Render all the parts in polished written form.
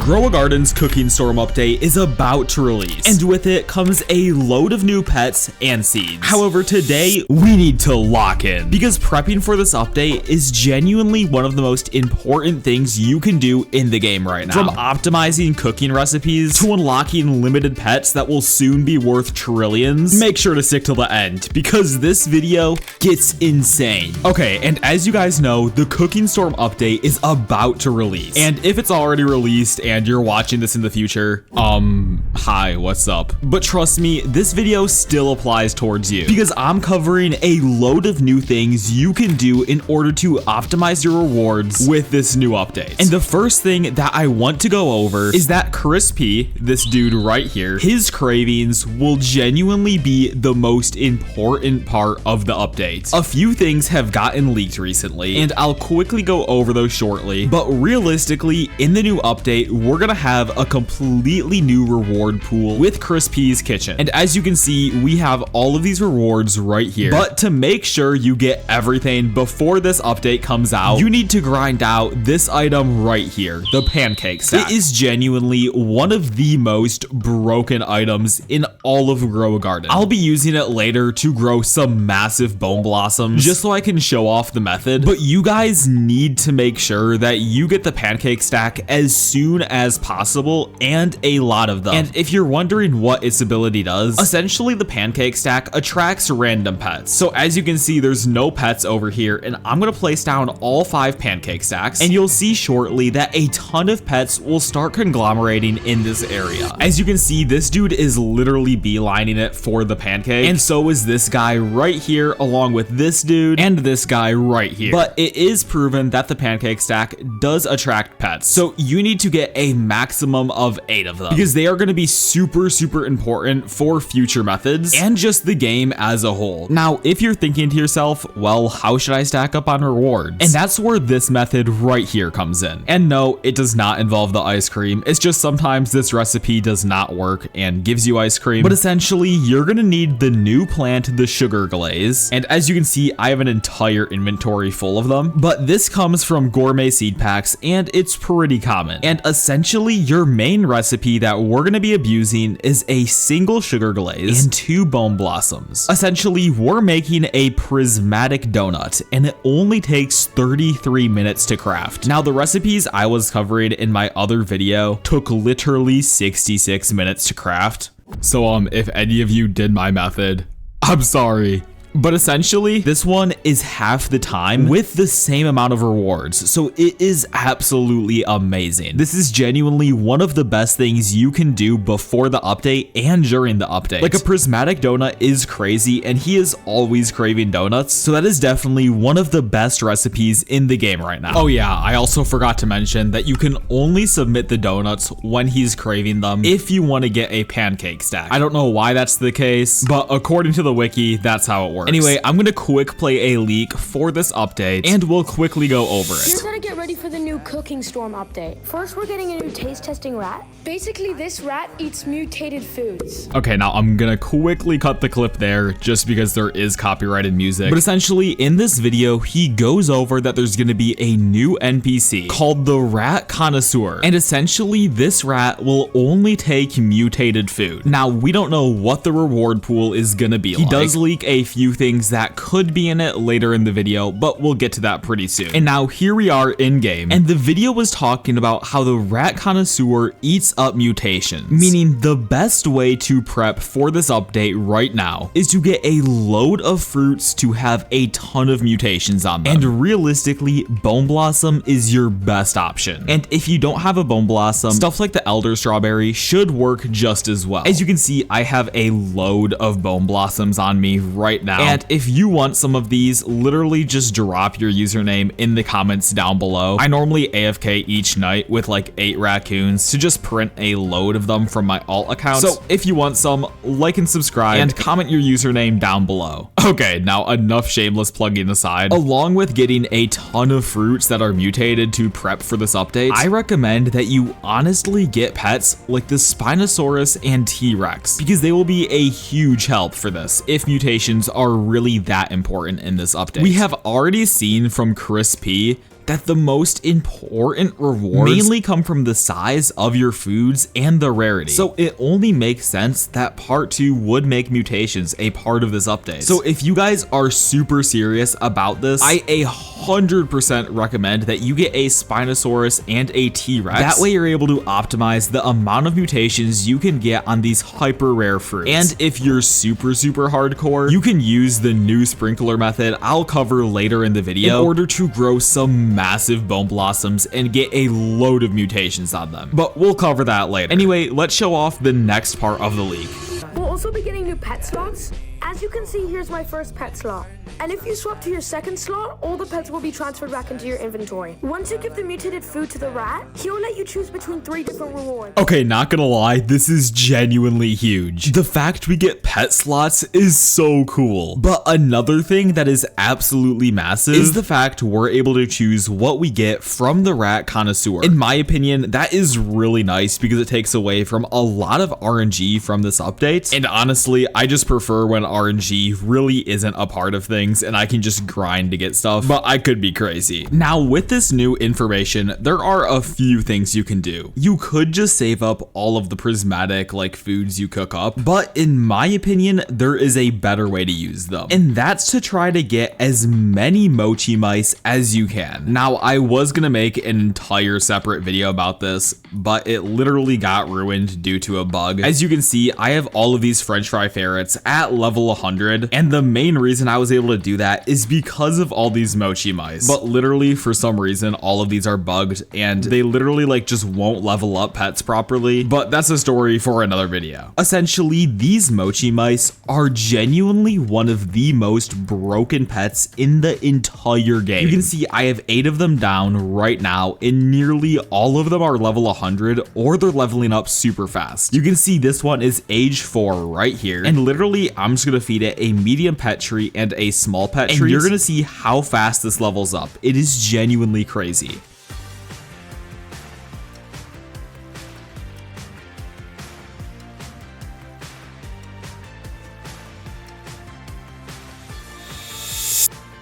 Grow a Garden's Cooking Storm update is about to release, and with it comes a load of new pets and seeds. However, today we need to lock in, because prepping for this update is genuinely one of the most important things you can do in the game right now. From optimizing cooking recipes to unlocking limited pets that will soon be worth trillions, make sure to stick till the end, because this video gets insane. Okay, and as you guys know, the Cooking Storm update is about to release, and if it's already released and you're watching this in the future, hi, what's up? But trust me, this video still applies towards you, because I'm covering a load of new things you can do in order to optimize your rewards with this new update. And the first thing that I want to go over is that Crispy, this dude right here, his cravings will genuinely be the most important part of the update. A few things have gotten leaked recently, and I'll quickly go over those shortly, but realistically, in the new update, we're gonna have a completely new reward pool with Crispy's Kitchen. And as you can see, we have all of these rewards right here. But to make sure you get everything before this update comes out, you need to grind out this item right here, the Pancake Stack. It is genuinely one of the most broken items in all of Grow a Garden. I'll be using it later to grow some massive bone blossoms just so I can show off the method, but you guys need to make sure that you get the Pancake Stack as soon as possible, and a lot of them. And if you're wondering what its ability does, essentially the Pancake Stack attracts random pets. So as you can see, there's no pets over here, and I'm gonna place down all 5 Pancake Stacks, and you'll see shortly that a ton of pets will start conglomerating in this area. As you can see, this dude is literally beelining it for the pancake, and so is this guy right here, along with this dude and this guy right here. But it is proven that the Pancake Stack does attract pets, so you need to get a maximum of 8 of them, because they are going to be super important for future methods and just the game as a whole. Now, if you're thinking to yourself, well, how should I stack up on rewards? And that's where this method right here comes in. And no, it does not involve the ice cream. It's just sometimes this recipe does not work and gives you ice cream. But essentially, you're going to need the new plant, the sugar glaze. And as you can see, I have an entire inventory full of them. But this comes from gourmet seed packs, and it's pretty common. And essentially, your main recipe that we're going to be abusing is a single sugar glaze and 2 bone blossoms. Essentially, we're making a Prismatic Doughut, and it only takes 33 minutes to craft. Now, the recipes I was covering in my other video took literally 66 minutes to craft. So if any of you did my method, I'm sorry. But essentially, this one is half the time with the same amount of rewards, so it is absolutely amazing. This is genuinely one of the best things you can do before the update and during the update. Like, a Prismatic Doughut is crazy, and he is always craving donuts, so that is definitely one of the best recipes in the game right now. Oh yeah, I also forgot to mention that you can only submit the donuts when he's craving them if you want to get a Pancake Stack. I don't know why that's the case, but according to the wiki, that's how it works. Anyway, I'm gonna quick play a leak for this update, and we'll quickly go over it. Here's how to get ready for the new Cooking Storm update. First, we're getting a new taste testing rat. Basically, this rat eats mutated foods. Okay, now I'm gonna quickly cut the clip there just because there is copyrighted music. But essentially, in this video, he goes over that there's gonna be a new NPC called the Rat Connoisseur. And essentially, this rat will only take mutated food. Now, we don't know what the reward pool is gonna be like. He does leak a few things that could be in it later in the video, but we'll get to that pretty soon. And now here we are in game, and the video was talking about how the Rat Connoisseur eats up mutations, meaning the best way to prep for this update right now is to get a load of fruits to have a ton of mutations on them. And realistically, Bone Blossom is your best option. And if you don't have a Bone Blossom, stuff like the Elder Strawberry should work just as well. As you can see, I have a load of Bone Blossoms on me right now. And if you want some of these, literally just drop your username in the comments down below. I normally AFK each night with like 8 raccoons to just print a load of them from my alt account. So if you want some, like and subscribe and comment your username down below. Okay, now enough shameless plugging aside. Along with getting a ton of fruits that are mutated to prep for this update, I recommend that you honestly get pets like the Spinosaurus and T-Rex, because they will be a huge help for this if mutations are really that important in this update. We have already seen from Crispy that the most important rewards mainly come from the size of your foods and the rarity. So it only makes sense that part 2 would make mutations a part of this update. So if you guys are super serious about this, I 100% recommend that you get a Spinosaurus and a T-Rex. That way you're able to optimize the amount of mutations you can get on these hyper rare fruits. And if you're super hardcore, you can use the new sprinkler method I'll cover later in the video in order to grow some massive bone blossoms and get a load of mutations on them. But we'll cover that later. Anyway, let's show off the next part of the leak. We'll also be getting new pet slots. As you can see, here's my first pet slot. And if you swap to your second slot, all the pets will be transferred back into your inventory. Once you give the mutated food to the rat, he'll let you choose between 3 different rewards. Okay, not gonna lie, this is genuinely huge. The fact we get pet slots is so cool. But another thing that is absolutely massive is the fact we're able to choose what we get from the rat connoisseur. In my opinion, that is really nice because it takes away from a lot of RNG from this update. And honestly, I just prefer when RNG really isn't a part of things and I can just grind to get stuff, but I could be crazy. Now with this new information, there are a few things you can do. You could just save up all of the prismatic like foods you cook up, but in my opinion, there is a better way to use them. And that's to try to get as many Mochi Mice as you can. Now I was gonna make an entire separate video about this, but it literally got ruined due to a bug. As you can see, I have all of these French fry ferrets at level 100, and the main reason I was able to do that is because of all these Mochi Mice. But literally for some reason, all of these are bugged and they literally like just won't level up pets properly, but that's a story for another video. Essentially, these Mochi Mice are genuinely one of the most broken pets in the entire game. You can see I have 8 of them down right now and nearly all of them are level 100 or they're leveling up super fast. You can see this one is age 4 right here, and literally I'm just gonna feed it a medium pet tree and a small pet tree, and you're gonna see how fast this levels up. It is genuinely crazy.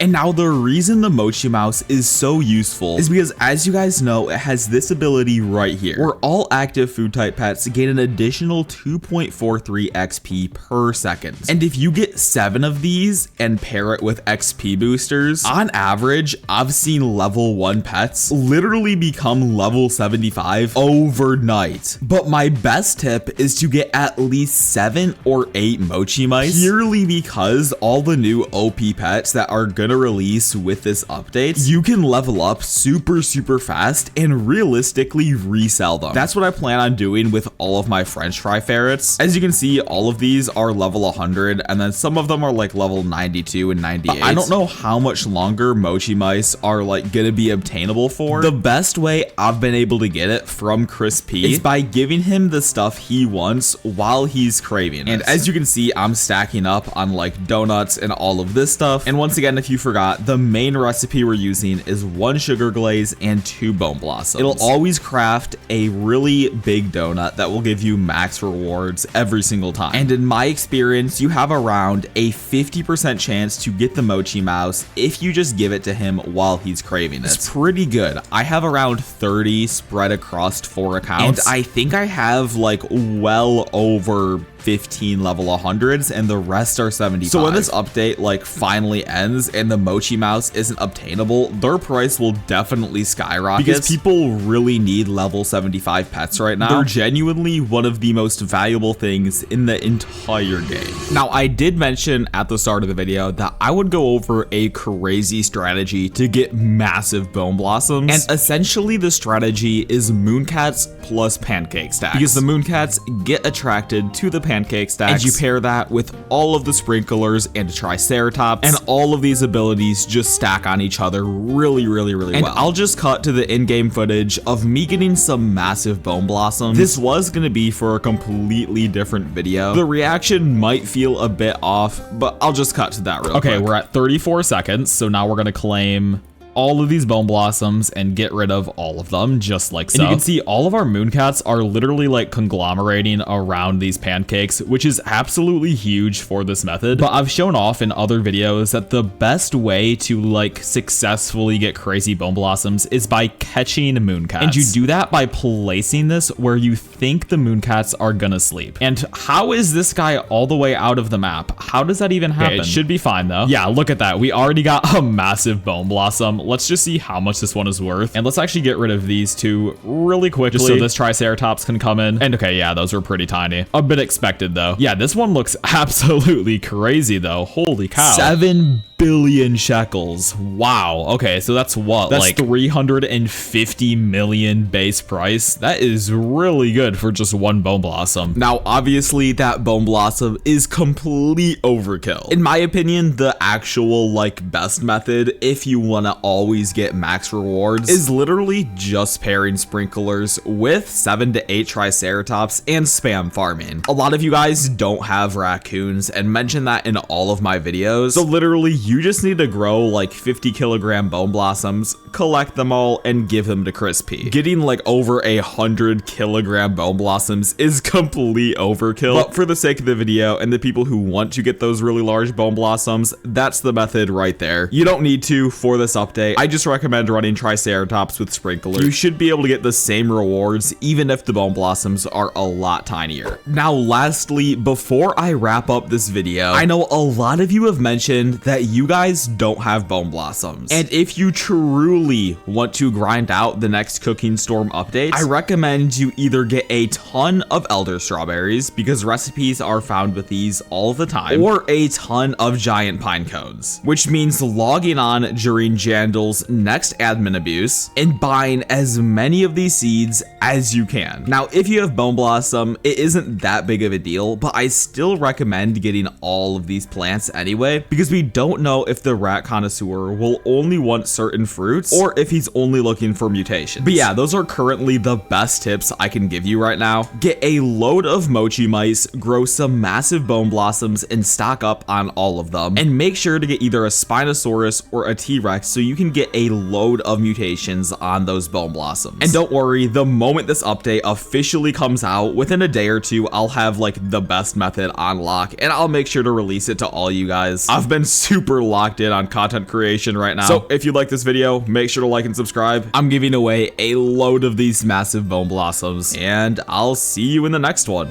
And now the reason the Mochi Mouse is so useful is because, as you guys know, it has this ability right here, where all active food type pets gain an additional 2.43 XP per second. And if you get 7 of these and pair it with XP boosters, on average, I've seen level 1 pets literally become level 75 overnight. But my best tip is to get at least 7 or 8 Mochi Mice, purely because all the new OP pets that are gonna release with this update, you can level up super fast and realistically resell them. That's what I plan on doing with all of my French fry ferrets. As you can see, all of these are level 100 and then some of them are like level 92 and 98. I don't know how much longer Mochi Mice are like gonna be obtainable for. The best way I've been able to get it from Chris P is by giving him the stuff he wants while he's craving it. And as you can see, I'm stacking up on like donuts and all of this stuff. And once again, if you forgot, the main recipe we're using is 1 sugar glaze and 2 bone blossoms. It'll always craft a really big donut that will give you max rewards every single time. And in my experience, you have around a 50% chance to get the Mochi Mouse if you just give it to him while he's craving it. It's pretty good. I have around 30 spread across 4 accounts, and I think I have like well over 15 level 100s and the rest are 75. So when this update like finally ends and the Mochi Mouse isn't obtainable, their price will definitely skyrocket because people really need level 75 pets right now. They're genuinely one of the most valuable things in the entire game. Now, I did mention at the start of the video that I would go over a crazy strategy to get massive bone blossoms, and essentially the strategy is Mooncats plus Pancake Stacks, because the Mooncats get attracted to the Pancake Stacks, and you pair that with all of the sprinklers and Triceratops, and all of these abilities just stack on each other really well. And I'll just cut to the in-game footage of me getting some massive bone blossoms. This was gonna be for a completely different video. The reaction might feel a bit off, but I'll just cut to that real quick. Okay, we're at 34 seconds, so now we're gonna claim all of these bone blossoms and get rid of all of them, just like so. And you can see all of our mooncats are literally like conglomerating around these pancakes, which is absolutely huge for this method. But I've shown off in other videos that the best way to like successfully get crazy bone blossoms is by catching mooncats. And you do that by placing this where you think the mooncats are gonna sleep. And how is this guy all the way out of the map? How does that even happen? Okay, it should be fine though. Yeah, look at that. We already got a massive bone blossom. Let's just see how much this one is worth. And let's actually get rid of these two really quickly just so this Triceratops can come in. And okay, yeah, those were pretty tiny. A bit expected though. Yeah, this one looks absolutely crazy though. Holy cow. 7 billion shekels. Wow. Okay, so that's what? That's like 350 million base price. That is really good for just one bone blossom. Now, obviously, that bone blossom is complete overkill. In my opinion, the actual like best method, if you want to always get max rewards, is literally just pairing sprinklers with 7 to 8 Triceratops and spam farming. A lot of you guys don't have raccoons and mention that in all of my videos. So literally, you just need to grow like 50 kilogram bone blossoms, collect them all, and give them to Crispy. Getting like over 100 kilogram bone blossoms is complete overkill, but for the sake of the video and the people who want to get those really large bone blossoms, that's the method right there. You don't need to for this update. I just recommend running Triceratops with sprinklers. You should be able to get the same rewards even if the bone blossoms are a lot tinier. Now, lastly, before I wrap up this video, I know a lot of you have mentioned that you guys don't have bone blossoms, and if you truly want to grind out the next Cooking Storm update, I recommend you either get a ton of elder strawberries because recipes are found with these all the time, or a ton of giant pine cones, which means logging on during Jandal's next admin abuse and buying as many of these seeds as you can. Now, if you have bone blossom, it isn't that big of a deal, but I still recommend getting all of these plants anyway, because we don't know if the rat connoisseur will only want certain fruits or if he's only looking for mutations. But yeah, those are currently the best tips I can give you right now. Get a load of Mochi Mice, grow some massive bone blossoms, and stock up on all of them. And make sure to get either a Spinosaurus or a T-Rex so you can get a load of mutations on those bone blossoms. And don't worry, the moment this update officially comes out, within a day or two, I'll have like the best method on lock, and I'll make sure to release it to all you guys. I've been super locked in on content creation right now. So if you like this video, make sure to like and subscribe. I'm giving away a load of these massive bone blossoms, and I'll see you in the next one.